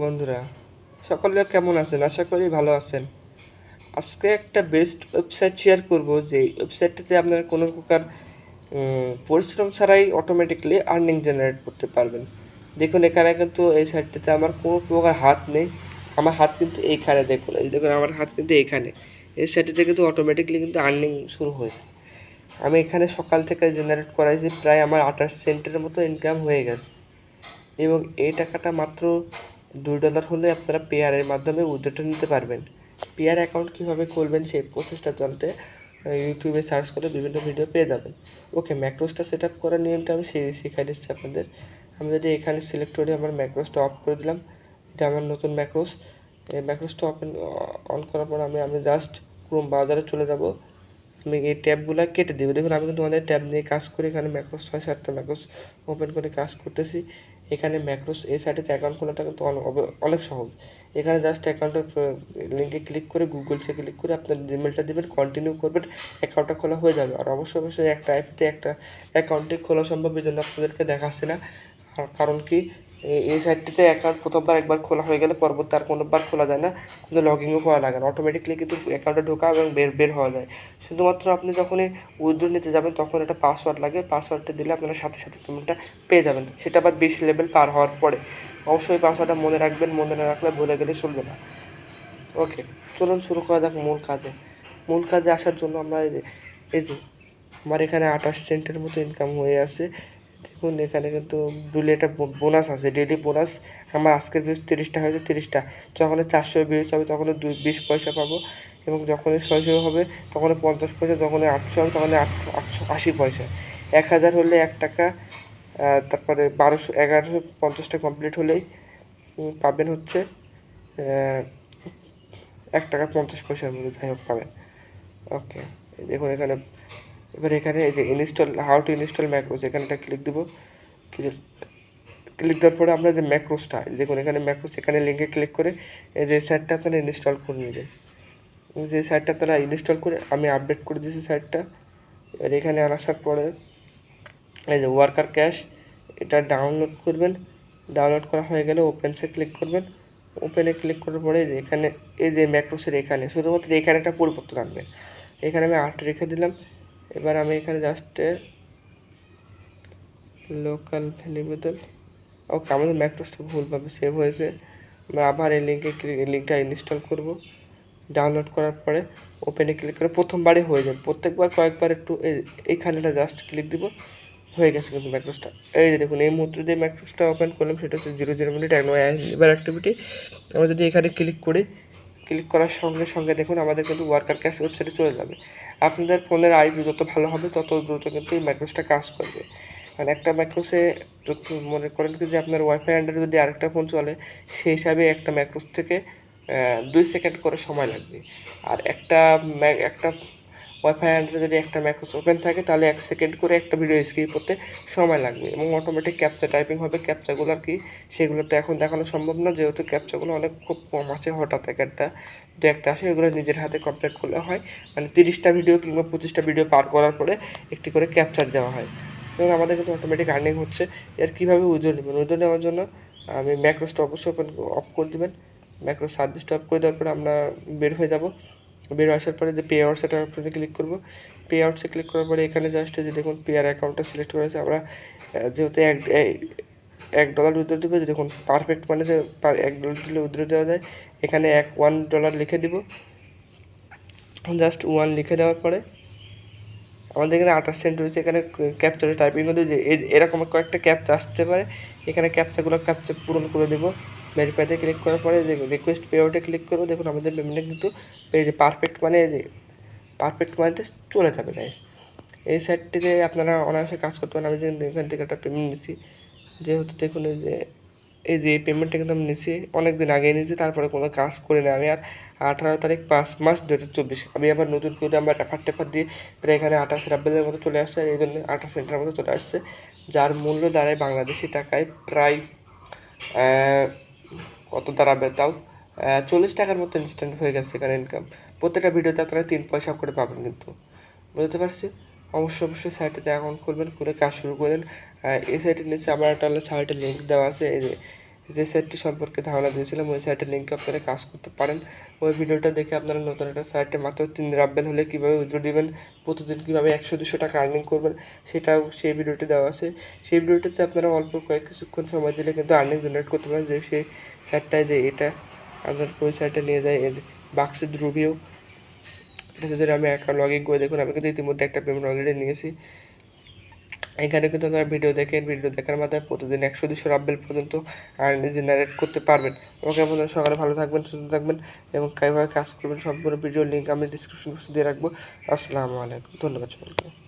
বন্ধুরা, সকলে কেমন আছেন? আশা করি ভালো আছেন। আজকে একটা বেস্ট ওয়েবসাইট শেয়ার করব, যে ওয়েবসাইটটাতে আপনারা কোনো প্রকার পরিশ্রম ছাড়াই অটোমেটিকলি আর্নিং জেনারেট করতে পারবেন। দেখুন, এখানে কিন্তু এই সাইটটাতে আমার কোনো প্রকার হাত নেই। আমার হাত কিন্তু এইখানে, দেখুন এই দেখুন আমার হাত কিন্তু এইখানে। এই সাইটটাতে কিন্তু অটোমেটিকলি কিন্তু আর্নিং শুরু হয়েছে। আমি এখানে সকাল থেকে জেনারেট করাইছি, প্রায় আমার 28 সেন্টের মতো ইনকাম হয়ে গেছে। এবং এই টাকাটা মাত্র $2 হলে আপনারা পেয়ারের মাধ্যমে উইথড্র নিতে পারবেন। পেয়ার অ্যাকাউন্ট কীভাবে খুলবেন সেই প্রসেসটা জানতে ইউটিউবে সার্চ করে বিভিন্ন ভিডিও পেয়ে যাবেন। ওকে, ম্যাক্রোসটা সেট আপ করার নিয়মটা আমি শিখাই দিচ্ছি আপনাদের। আমি যদি এখানে সিলেক্ট করে আমার ম্যাক্রোসটা অফ করে দিলাম, এটা আমার নতুন ম্যাক্রোস। এই ম্যাক্রোসটা অন করার পর আমি জাস্ট ক্রোম ব্রাউজারে চলে যাব। আমি এই ট্যাবগুলো কেটে দেবো। দেখুন, আমি কিন্তু অনেক ট্যাব নিয়ে কাজ করি। এখানে ম্যাক্রোস 6-7টা ম্যাক্রোস ওপেন করে কাজ করতেছি। এখানে ম্যাক্রোস এই সাইটে অ্যাকাউন্ট খোলাটা কিন্তু অনেক সহজ। এখানে জাস্ট অ্যাকাউন্টের লিঙ্কে ক্লিক করে গুগলসে ক্লিক করে আপনার জিমেলটা দেবেন, কন্টিনিউ করবেন, অ্যাকাউন্টটা খোলা হয়ে যাবে। আর অবশ্যই একটা অ্যাপতে একটা অ্যাকাউন্টে খোলা সম্ভব, এই জন্য আপনাদেরকে দেখাচ্ছে না। আর কারণ কি, এই সাইটটিতে অ্যাকাউন্ট প্রথমবার একবার খোলা হয়ে গেলে পরবর্তী আর কোনোবার খোলা যায় না, কিন্তু লগ ইনও করা লাগে না। অটোমেটিকলি কিন্তু অ্যাকাউন্টে ঢোকা এবং বের হওয়া যায়। শুধুমাত্র আপনি যখনই উইথড্র নিতে যাবেন তখন একটা পাসওয়ার্ড লাগে। পাসওয়ার্ডটা দিলে আপনারা সাথে সাথে পেমেন্টটা পেয়ে যাবেন, সেটা আবার 20 লেভেল পার হওয়ার পরে। অবশ্যই পাসওয়ার্ডটা মনে রাখবেন, মনে না রাখলে ভুলে গেলে চলবে না। ওকে, চলুন শুরু করা যাক মূল কাজে আসার জন্য আমরা এই যে আমার এখানে 28 সেন্টের মতো ইনকাম হয়ে আছে। দেখুন, এখানে কিন্তু ডেলি একটা বোনাস আছে, ডেলি বোনাস। আমার আজকের ভিউজ 30টা হয়েছে, 30টা যখন 400 ভিউজ হবে তখন 20 পয়সা পাবো, এবং যখন 600 হবে তখন 50 পয়সা, যখন 800 হবে তখন 880 পয়সা। 1000 হলে 1 টাকা। তারপরে 1150টা কমপ্লিট হলেই পাবেন হচ্ছে 1 টাকা 50 পয়সার মতো, যাই হোক পাবেন। ওকে, দেখুন এখানে এখানে এই যে হাউ টু ইনস্টল ম্যাক্রোস, এখানটা ক্লিক দেবো। ক্লিক দেওয়ার পরে আমরা যে ম্যাক্রোসটা দেখুন, এখানে ম্যাক্রোস, এখানে লিঙ্কে ক্লিক করে এই যে সাইটটা আপনারা ইনস্টল করে নেবেন। যে সাইটটা আপনারা ইনস্টল করে আমি আপডেট করে দিয়েছি সাইটটা। আর এখানে আসার পরে এই যে ওয়ার্কার ক্যাশ, এটা ডাউনলোড করবেন। ডাউনলোড করা হয়ে গেলে ওপেনসে ক্লিক করবেন। ওপেনে ক্লিক করার পরে এখানে এই যে ম্যাক্রোসের এখানে শুধুমাত্র এখানে একটা পরিবর্তন আনবেন। এখানে আমি 8 রেখে দিলাম। এবার আমি এখানে জাস্ট লোকাল ভ্যারিয়েবল। ওকে, আমাদের ম্যাক্রোসটা ভুলভাবে সেভ হয়েছে। আমরা আবার এই লিঙ্কটা ইনস্টল করব। ডাউনলোড করার পরে ওপেনে ক্লিক করে প্রথমবারে হয়ে যাবে, প্রত্যেকবার কয়েকবার একটু এইখানেটা জাস্ট ক্লিক দিব, হয়ে গেছে কিন্তু ম্যাক্রোসটা। এই যে দেখুন, এই মুহূর্তে যে ম্যাক্রোসটা ওপেন করলাম সেটা হচ্ছে 00 মিনিট এবার অ্যাক্টিভিটি। আমরা যদি এখানে ক্লিক করি, ক্লিক করার সঙ্গে সঙ্গে দেখুন আমাদের কিন্তু ওয়ার্কার ক্যাশ ওয়েবসাইটে চলে যাবে। আপনাদের ফোনের আইপি যত ভালো হবে তত দ্রুত কিন্তু এই ম্যাক্রোসটা কাজ করবে। মানে একটা ম্যাক্রোসে মনে করেন কি যে আপনার ওয়াইফাই আন্ডারে যদি আরেকটা ফোন চলে, সেই হিসাবে একটা ম্যাক্রোস থেকে 2 সেকেন্ড করে সময় লাগবে। আর একটা ওয়াইফাই আন্ডারে যদি একটা ম্যাক্রোস ওপেন থাকে তাহলে 1 সেকেন্ড করে একটা ভিডিও স্ক্রিপ করতে সময় লাগবে, এবং অটোমেটিক ক্যাপচা টাইপিং হবে। ক্যাপচাগুলো আর কি, সেগুলো তো এখন দেখানো সম্ভব না, যেহেতু ক্যাপচাগুলো অনেক খুব কম আছে, হঠাৎ দু একটা আসে, এগুলো নিজের হাতে কমপ্লিট করলে হয়। মানে 30টা ভিডিও কিংবা 25টা ভিডিও পার করার পরে একটি করে ক্যাপচার দেওয়া হয়, এবং আমাদের কিন্তু অটোমেটিক আর্নিং হচ্ছে। এর কীভাবে উইথড্র নেবেন? উইথড্র নেওয়ার জন্য আমি ম্যাক্রোসটা অবশ্যই অফ করে দেবেন। ম্যাক্রো সার্ভিসটা অফ করে দেওয়ার পরে আমরা বের হয়ে যাব। বের আসার পরে যে পে আউট সেটার অপশনে ক্লিক করব। পে আউটসে ক্লিক করার পরে এখানে জাস্ট যে দেখুন পেয়ার অ্যাকাউন্টটা সিলেক্ট করেছে। আমরা যেহেতু $1 উইথড্র দেবো, দেখুন পারফেক্ট মানে যে $1 দিলে উইথড্র দেওয়া যায়। এখানে $1 লিখে দিব। জাস্ট 1 লিখে দেওয়ার পরে আমাদের এখানে 28 সেন্ট রয়েছে। এখানে ক্যাপচারে টাইপিং হতে যে এরকম কয়েকটা ক্যাপচা আসতে পারে, এখানে ক্যাপচা পূরণ করে দেবো। ভেরিফাইতে ক্লিক করার পরে যে রিকোয়েস্ট পে আউটে ক্লিক করবো। দেখুন আমাদের পেমেন্টে কিন্তু এই যে পারফেক্ট মানেতে চলে যাবে গাইস। এই সাইটটিতে আপনারা অনায়াসে কাজ করতে পারেন। আমি যে এখান থেকে একটা পেমেন্ট নিচ্ছি, যেহেতু দেখুন এই পেমেন্টটা কিন্তু আমি নিচ্ছি অনেক দিন আগে নিয়েছি, তারপরে কোনো কাজ করি না আমি। আর 18 তারিখ 5 মাস 2024 আমি আবার নতুন করে আমার রেফার দিয়ে প্রায় এখানে 28 রাব্বেলের মতো চলে আসছে, এই জন্য 28 সেন্টের মতো চলে আসছে, যার মূল্য দাঁড়ায় বাংলাদেশি টাকায় প্রায় কত দাঁড়াবে তাও 40 টাকার মতো ইনস্ট্যান্ট হয়ে গেছে এখানে ইনকাম। প্রত্যেকটা ভিডিওতে আপনারা 3 পয়সা করে পাবেন কিন্তু, বুঝতে পারছি। অবশ্যই সাইটে অ্যাকাউন্ট খুলবেন, খুলে কাজ শুরু করেন। এই সাইটের নিচে আমার একটা সাইটের লিঙ্ক দেওয়া আছে, এই যে যে সাইটটি সম্পর্কে ধারণা দিয়েছিলাম ওই সাইটের লিঙ্কে আপনারা কাজ করতে পারেন। ওই ভিডিওটা দেখে আপনারা নতুন একটা সাইটে মাত্র 3 দিন রাখবেন হলে কীভাবে উইথড্র দিবেন, প্রতিদিন কীভাবে 100-200 টাকা আর্নিং করবেন সেটাও সেই ভিডিওটি দেওয়া আছে। সেই ভিডিওটিতে আপনারা অল্প কিছুক্ষণ সময় দিলে কিন্তু আর্নিং জেনারেট করতে পারেন। যে সেই সাইটটায় যে এটা আপনার ওই সাইটে নিয়ে যায় এই বাক্সের রিভিউ, এটা যদি আমি অ্যাকাউন্ট লগ ইন করে দেখুন, আমি কিন্তু ইতিমধ্যে একটা পেমেন্ট অলরেডি নিয়েছি। এখানে কিন্তু আপনারা ভিডিও দেখেন, ভিডিও দেখার মাধ্যমে প্রতিদিন 100-200 রাব্বেল পর্যন্ত আর্নিং জেনারেট করতে পারবেন। ওকে, আপনারা সকালে ভালো থাকবেন, সুস্থ থাকবেন এবং কীভাবে কাজ করবেন সম্পূর্ণ ভিডিও লিঙ্ক আমি ডিসক্রিপশন বক্সে দিয়ে রাখবো। আসসালামু আলাইকুম, ধন্যবাদ সকলকে।